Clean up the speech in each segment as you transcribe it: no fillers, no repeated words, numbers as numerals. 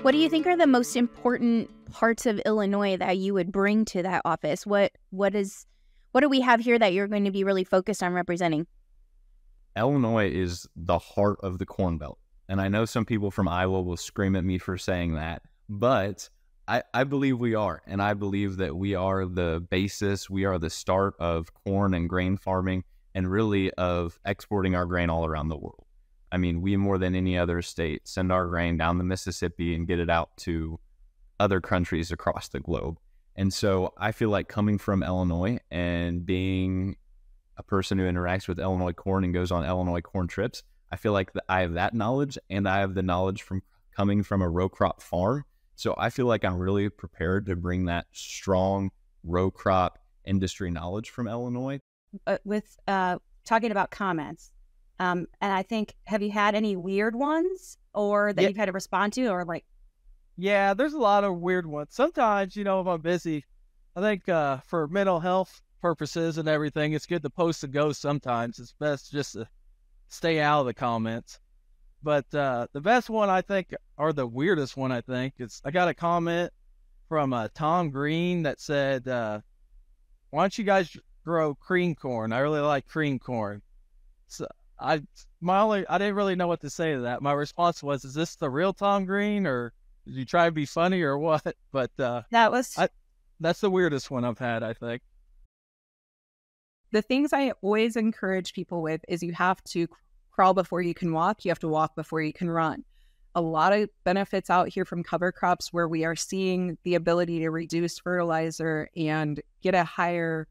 What do you think are the most important parts of Illinois that you would bring to that office? What do we have here that you're going to be really focused on representing? Illinois is the heart of the Corn Belt. And I know some people from Iowa will scream at me for saying that, but I believe we are. And I believe that we are the basis, we are the start of corn and grain farming and really of exporting our grain all around the world. I mean, we more than any other state send our grain down the Mississippi and get it out to other countries across the globe. And so I feel like coming from Illinois and being a person who interacts with Illinois corn and goes on Illinois corn trips, I feel like I have that knowledge, and I have the knowledge from coming from a row crop farm. So I feel like I'm really prepared to bring that strong row crop industry knowledge from Illinois. With talking about comments, and I think, have you had any weird ones or that you've had to respond to, or like? Yeah, there's a lot of weird ones. Sometimes, if I'm busy, I think for mental health purposes and everything, it's good to post and go sometimes. It's best just to stay out of the comments. But the best one, I think, or the weirdest one, I think, is I got a comment from Tom Green that said, why don't you guys grow cream corn? I really like cream corn. So I didn't really know what to say to that. My response was, is this the real Tom Green, or did you try to be funny or what? But that's the weirdest one I've had, I think. The things I always encourage people with is you have to crawl before you can walk. You have to walk before you can run. A lot of benefits out here from cover crops where we are seeing the ability to reduce fertilizer and get a higher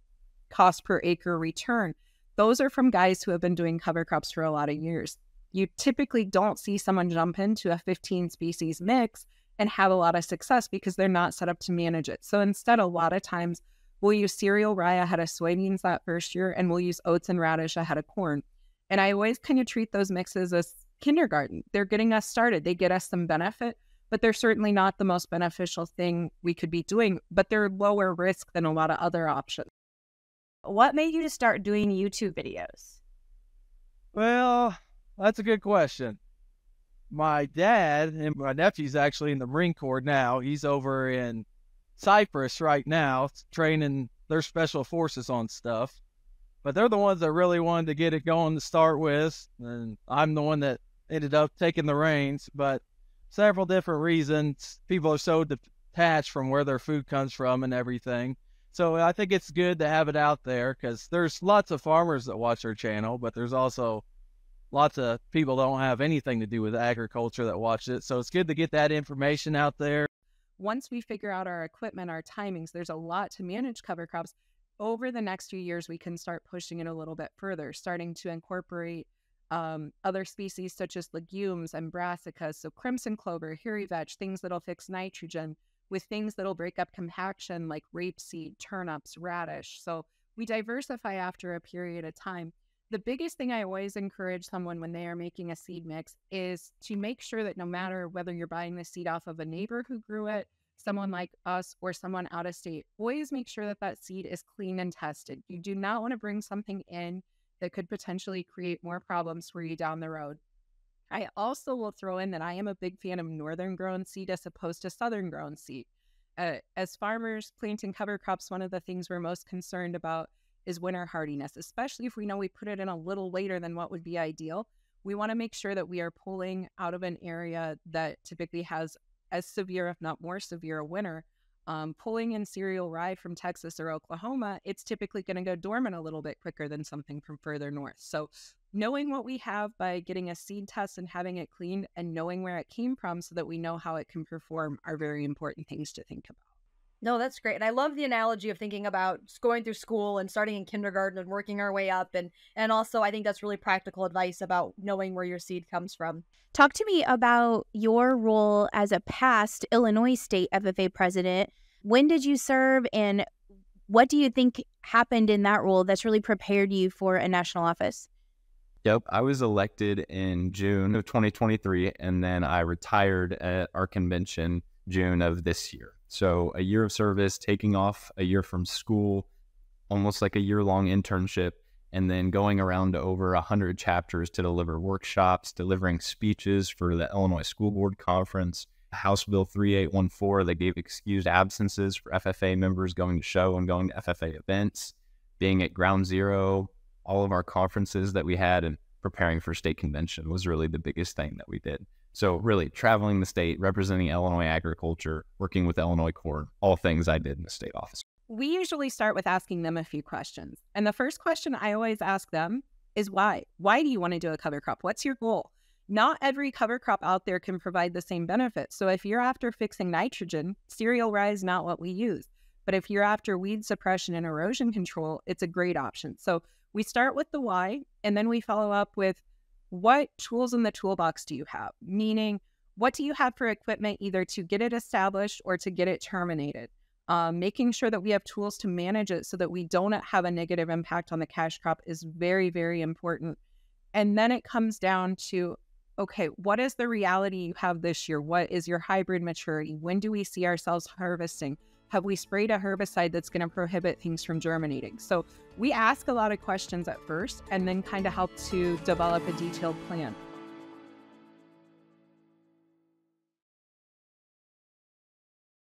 cost per acre return. Those are from guys who have been doing cover crops for a lot of years. You typically don't see someone jump into a 15 species mix and have a lot of success because they're not set up to manage it. So instead, a lot of times we'll use cereal rye ahead of soybeans that first year, and we'll use oats and radish ahead of corn. And I always kind of treat those mixes as kindergarten. They're getting us started. They get us some benefit, but they're certainly not the most beneficial thing we could be doing, but they're lower risk than a lot of other options. What made you to start doing YouTube videos? Well, that's a good question. My dad and my nephew's actually in the Marine Corps now. He's over in Cyprus right now, training their special forces on stuff. But they're the ones that really wanted to get it going to start with, and I'm the one that ended up taking the reins. But several different reasons, people are so detached from where their food comes from and everything. So I think it's good to have it out there, because there's lots of farmers that watch our channel, but there's also lots of people that don't have anything to do with agriculture that watch it. So it's good to get that information out there. Once we figure out our equipment, our timings, there's a lot to manage cover crops. Over the next few years, we can start pushing it a little bit further, starting to incorporate other species such as legumes and brassicas, so crimson clover, hairy vetch, things that'll fix nitrogen, with things that'll break up compaction like rapeseed, turnips, radish. So we diversify after a period of time. The biggest thing I always encourage someone when they are making a seed mix is to make sure that no matter whether you're buying the seed off of a neighbor who grew it, someone like us, or someone out of state, always make sure that that seed is clean and tested. You do not want to bring something in that could potentially create more problems for you down the road. I also will throw in that I am a big fan of northern grown seed as opposed to southern grown seed. As farmers planting cover crops, one of the things we're most concerned about is winter hardiness, especially if we know we put it in a little later than what would be ideal. We want to make sure that we are pulling out of an area that typically has as severe, if not more severe, a winter. Pulling in cereal rye from Texas or Oklahoma, it's typically going to go dormant a little bit quicker than something from further north. So knowing what we have by getting a seed test and having it cleaned and knowing where it came from so that we know how it can perform are very important things to think about. No, that's great. And I love the analogy of thinking about going through school and starting in kindergarten and working our way up. And also, I think that's really practical advice about knowing where your seed comes from. Talk to me about your role as a past Illinois State FFA president. When did you serve, and what do you think happened in that role that's really prepared you for a national office? Yep, I was elected in June of 2023, and then I retired at our convention June of this year. So a year of service, taking off a year from school, almost like a year-long internship, and then going around to over 100 chapters to deliver workshops, delivering speeches for the Illinois School Board Conference, House Bill 3814 that gave excused absences for FFA members going to show and going to FFA events, being at ground zero, all of our conferences that we had, and preparing for state convention was really the biggest thing that we did. So really traveling the state, representing Illinois agriculture, working with Illinois corn, all things I did in the state office. We usually start with asking them a few questions. And the first question I always ask them is why? Why do you want to do a cover crop? What's your goal? Not every cover crop out there can provide the same benefits. So if you're after fixing nitrogen, cereal rye is not what we use. But if you're after weed suppression and erosion control, it's a great option. So we start with the why, and then we follow up with what tools in the toolbox do you have? Meaning, what do you have for equipment either to get it established or to get it terminated? Making sure that we have tools to manage it so that we don't have a negative impact on the cash crop is very, very important. And then it comes down to, okay, what is the reality you have this year? What is your hybrid maturity? When do we see ourselves harvesting? Have we sprayed a herbicide that's going to prohibit things from germinating? So we ask a lot of questions at first and then kind of help to develop a detailed plan.